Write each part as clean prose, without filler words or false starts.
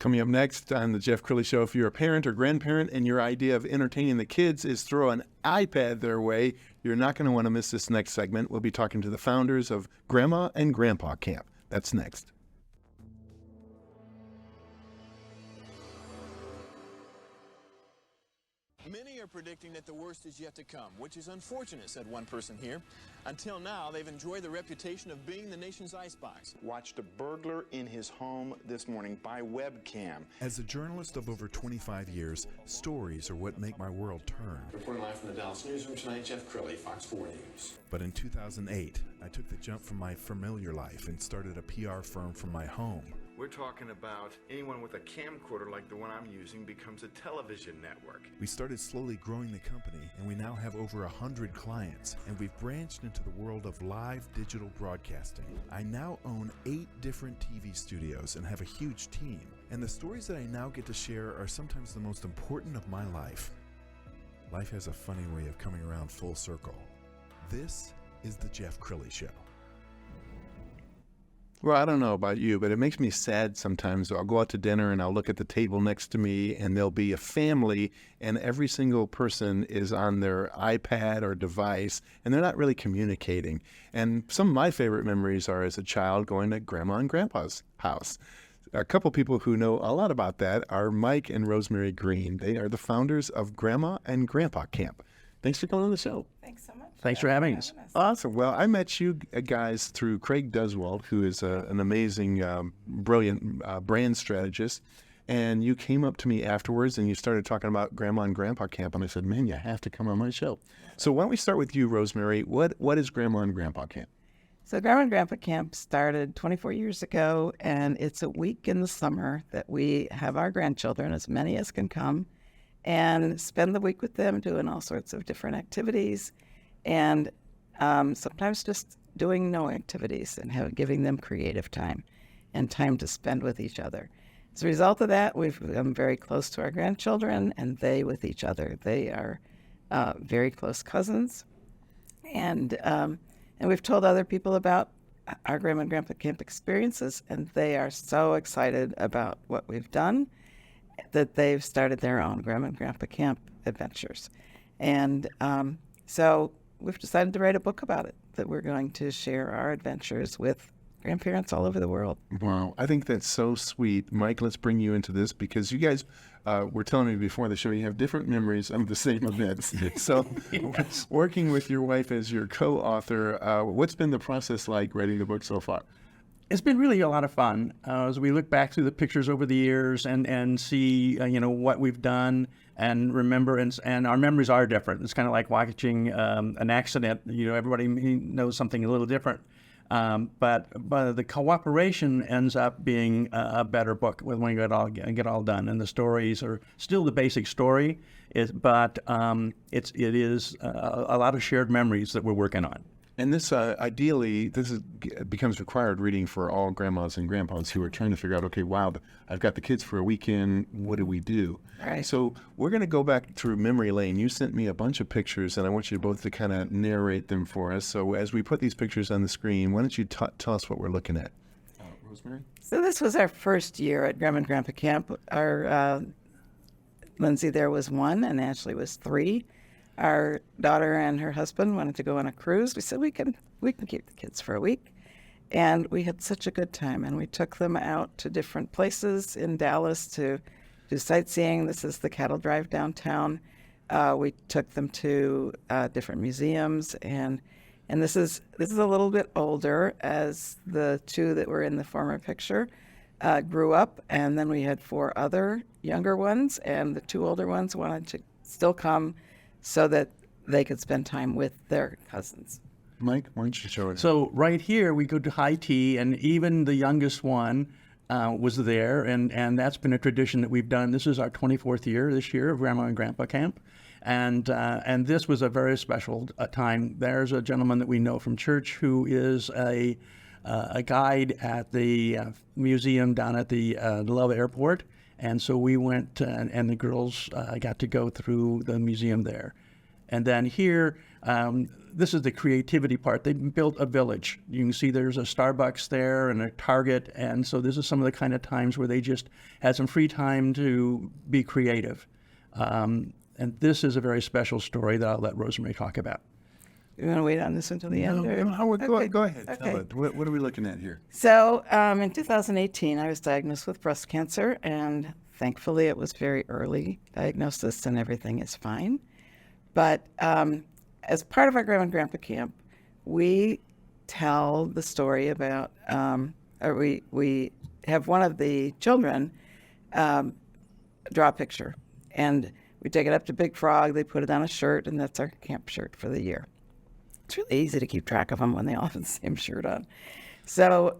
Coming up next on the Jeff Crilley Show, if you're a parent or grandparent and your idea of entertaining the kids is throw an iPad their way, you're not going to want to miss this next segment. We'll be talking to the founders of Grandma and Grandpa Camp. That's next. Many are predicting that the worst is yet to come, which is unfortunate, said one person here. Until now, they've enjoyed the reputation of being the nation's icebox. Watched a burglar in his home this morning by webcam. As a journalist of over 25 years, stories are what make my world turn. Reporting live from the Dallas newsroom tonight, Jeff Crilley, Fox 4 News. But in 2008, I took the jump from my familiar life and started a PR firm from my home. We're talking about anyone with a camcorder like the one I'm using becomes a television network. We started slowly growing the company, and we now have over 100 clients, and we've branched into the world of live digital broadcasting. I now own 8 different TV studios and have a huge team, and the stories that I now get to share are sometimes the most important of my life. Life has a funny way of coming around full circle. This is the Jeff Crilley Show. Well, I don't know about you, but it makes me sad sometimes. I'll go out to dinner and I'll look at the table next to me and there'll be a family and every single person is on their iPad or device and they're not really communicating. And some of my favorite memories are as a child going to Grandma and Grandpa's house. A couple people who know a lot about that are Mike and Rosemary Green. They are the founders of Grandma and Grandpa Camp. Thanks for coming on the show. Thanks so much. Thanks for having us. Awesome. Well, I met you guys through Craig Duswald, who is an amazing, brilliant brand strategist. And you came up to me afterwards and you started talking about Grandma and Grandpa Camp. And I said, man, you have to come on my show. So why don't we start with you, Rosemary? What is Grandma and Grandpa Camp? So Grandma and Grandpa Camp started 24 years ago, and it's a week in the summer that we have our grandchildren, as many as can come, and spend the week with them doing all sorts of different activities and sometimes just doing no activities and giving them creative time and time to spend with each other. As a result of that, we've become very close to our grandchildren and they with each other. They are very close cousins. And we've told other people about our Grandma and Grandpa Camp experiences, and they are so excited about what we've done that they've started their own Grandma and Grandpa Camp adventures. And so we've decided to write a book about it, that we're going to share our adventures with grandparents all over the world. Wow, I think that's so sweet. Mike, let's bring you into this because you guys were telling me before the show you have different memories of the same events. So Yes. working with your wife as your co-author, what's been the process like writing the book so far? It's been really a lot of fun as we look back through the pictures over the years and see what we've done and remember, and our memories are different. It's kind of like watching an accident. Everybody knows something a little different, but the cooperation ends up being a better book when we get all done. And the stories are still the basic story, but it is a lot of shared memories that we're working on. And this, ideally, becomes required reading for all grandmas and grandpas who are trying to figure out, okay, wow, I've got the kids for a weekend. What do we do? Right. So we're going to go back through memory lane. You sent me a bunch of pictures, and I want you both to kind of narrate them for us. So as we put these pictures on the screen, why don't you tell us what we're looking at? Rosemary? So this was our first year at Grandma and Grandpa Camp. Our Lindsay there was 1 and Ashley was 3. Our daughter and her husband wanted to go on a cruise. We said we can keep the kids for a week. And we had such a good time. And we took them out to different places in Dallas to do sightseeing. This is the cattle drive downtown. We took them to different museums. And this is a little bit older, as the 2 that were in the former picture grew up. And then we had 4 other younger ones. And the 2 older ones wanted to still come so that they could spend time with their cousins. Mike, why don't you show it? So right here, we go to high tea, and even the youngest one was there, and that's been a tradition that we've done. This is our 24th year this year of Grandma and Grandpa Camp, and this was a very special time. There's a gentleman that we know from church who is a guide at the museum down at the Love Airport. And so we went, and the girls got to go through the museum there. And then here, this is the creativity part. They built a village. You can see there's a Starbucks there and a Target. And so this is some of the kind of times where they just had some free time to be creative. And this is a very special story that I'll let Rosemary talk about. You want to wait on this until the end? Or? Go ahead. Okay. Tell it. What are we looking at here? So in 2018, I was diagnosed with breast cancer, and thankfully it was very early diagnosis and everything is fine. But as part of our Grandma and Grandpa camp, we tell the story about, or we have one of the children draw a picture, and we take it up to Big Frog, they put it on a shirt, and that's our camp shirt for the year. It's really easy to keep track of them when they all have the same shirt on. So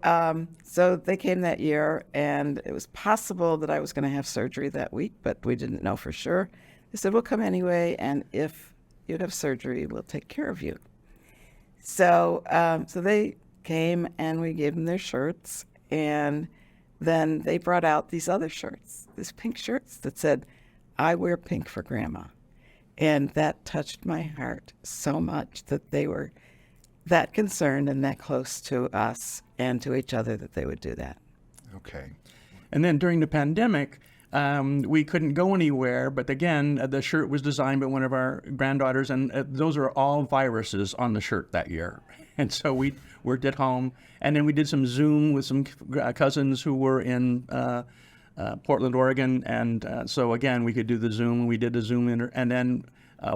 so they came that year, and it was possible that I was going to have surgery that week, but we didn't know for sure. They said, we'll come anyway, and if you have surgery, we'll take care of you. So so they came, and we gave them their shirts, and then they brought out these other shirts, these pink shirts that said, I wear pink for Grandma. And that touched my heart so much that they were that concerned and that close to us and to each other that they would do that. Okay. And then during the pandemic, we couldn't go anywhere. But again, the shirt was designed by one of our granddaughters, and those are all viruses on the shirt that year. And so we worked at home. And then we did some Zoom with some cousins who were in Portland, Oregon. And so again, we could do the Zoom. We did the Zoom, and then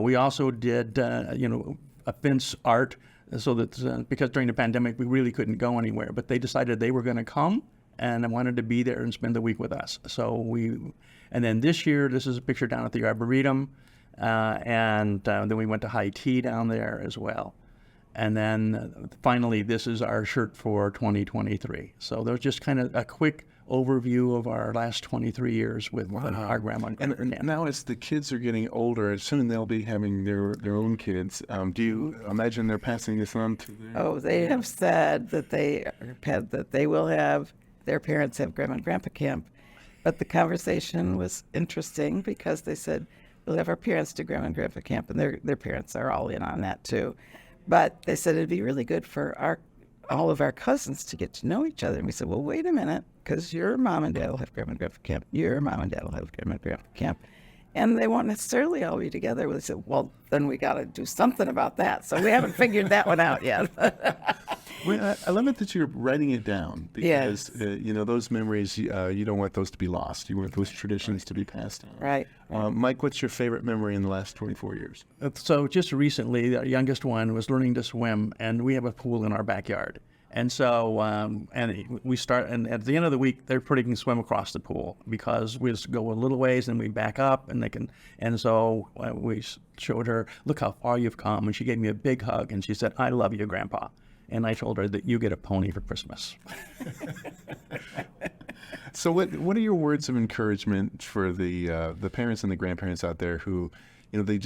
we also did, a fence art. So that because during the pandemic, we really couldn't go anywhere, but they decided they were going to come and wanted to be there and spend the week with us. And then this year, this is a picture down at the Arboretum, and then we went to high tea down there as well. And then finally, this is our shirt for 2023. So there's just kind of a quick overview of our last 23 years with our grandma. And now as the kids are getting older, soon they'll be having their own kids. Do you imagine they're passing this on to their... Oh, they have said that they will have their parents have Grandma and Grandpa camp. But the conversation was interesting because they said, we'll have our parents do Grandma and Grandpa camp, and their parents are all in on that too. But they said it'd be really good for all of our cousins to get to know each other. And we said, well, wait a minute, because your mom and dad will have Grandma and Grandpa camp. Your mom and dad will have Grandma and Grandpa camp. And they won't necessarily all be together. We said, well, then we got to do something about that. So we haven't figured that one out yet. Well, I love it that you're writing it down because, Yes. Those memories, you don't want those to be lost. You want those traditions to be passed on. Right. Mike, what's your favorite memory in the last 24 years? So just recently, our youngest one was learning to swim, and we have a pool in our backyard. And so, and at the end of the week, they're pretty can swim across the pool because we just go a little ways and we back up and they can. And so we showed her, look how far you've come. And she gave me a big hug and she said, I love you, Grandpa. And I told her that you get a pony for Christmas. So what are your words of encouragement for the parents and the grandparents out there who, they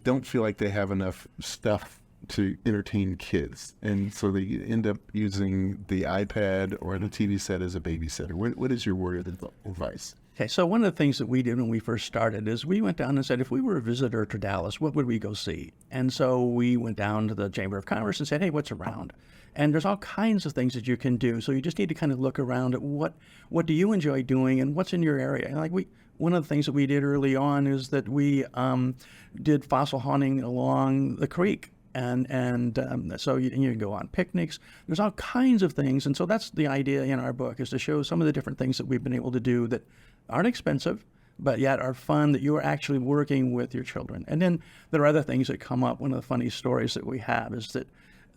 don't feel like they have enough stuff to entertain kids, and so they end up using the iPad or the TV set as a babysitter? What is your word of advice? Okay, so one of the things that we did when we first started is we went down and said, if we were a visitor to Dallas, what would we go see? And so we went down to the Chamber of Commerce and said, hey, what's around? And there's all kinds of things that you can do. So you just need to kind of look around at what do you enjoy doing and what's in your area. And one of the things that we did early on is that we did fossil hunting along the creek. And so you can go on picnics. There's all kinds of things. And so that's the idea in our book, is to show some of the different things that we've been able to do that aren't expensive, but yet are fun, that you are actually working with your children. And then there are other things that come up. One of the funny stories that we have is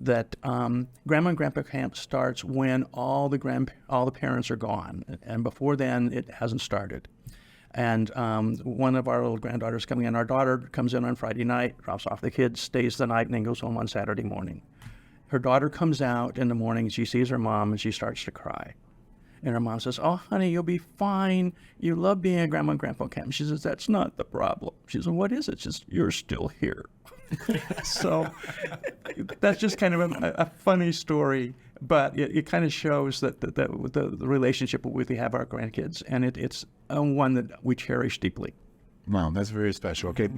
that Grandma and Grandpa camp starts when all the parents are gone. And before then, it hasn't started. And one of our little granddaughters coming in, our daughter comes in on Friday night, drops off the kids, stays the night, and then goes home on Saturday morning. Her daughter comes out in the morning, she sees her mom, and she starts to cry. And her mom says, oh, honey, you'll be fine. You love being at Grandma and Grandpa camp. She says, that's not the problem. She says, what is it? She says, you're still here. So that's just kind of a funny story, but it kind of shows that the relationship we have our grandkids, and it's one that we cherish deeply. Wow, that's very special. Okay,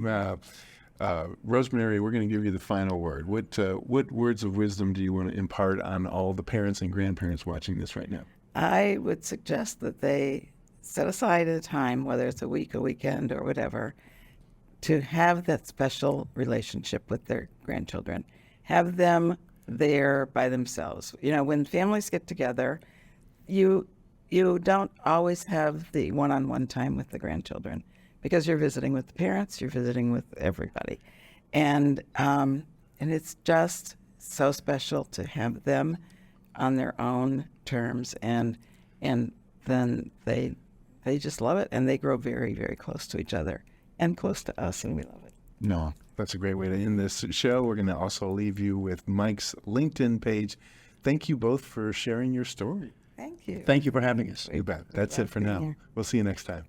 Rosemary, we're going to give you the final word. What words of wisdom do you want to impart on all the parents and grandparents watching this right now? I would suggest that they set aside a time, whether it's a week, a weekend, or whatever, to have that special relationship with their grandchildren. Have them there by themselves. You know, when families get together, you don't always have the one-on-one time with the grandchildren because you're visiting with the parents, you're visiting with everybody. And it's just so special to have them on their own terms, and then they just love it, and they grow very, very close to each other and close to us, and we love it. No, that's a great way to end this show. We're going to also leave you with Mike's LinkedIn page. Thank you both for sharing your story. Thank you. Thank you for having us. You bet. That's it for now. We'll see you next time.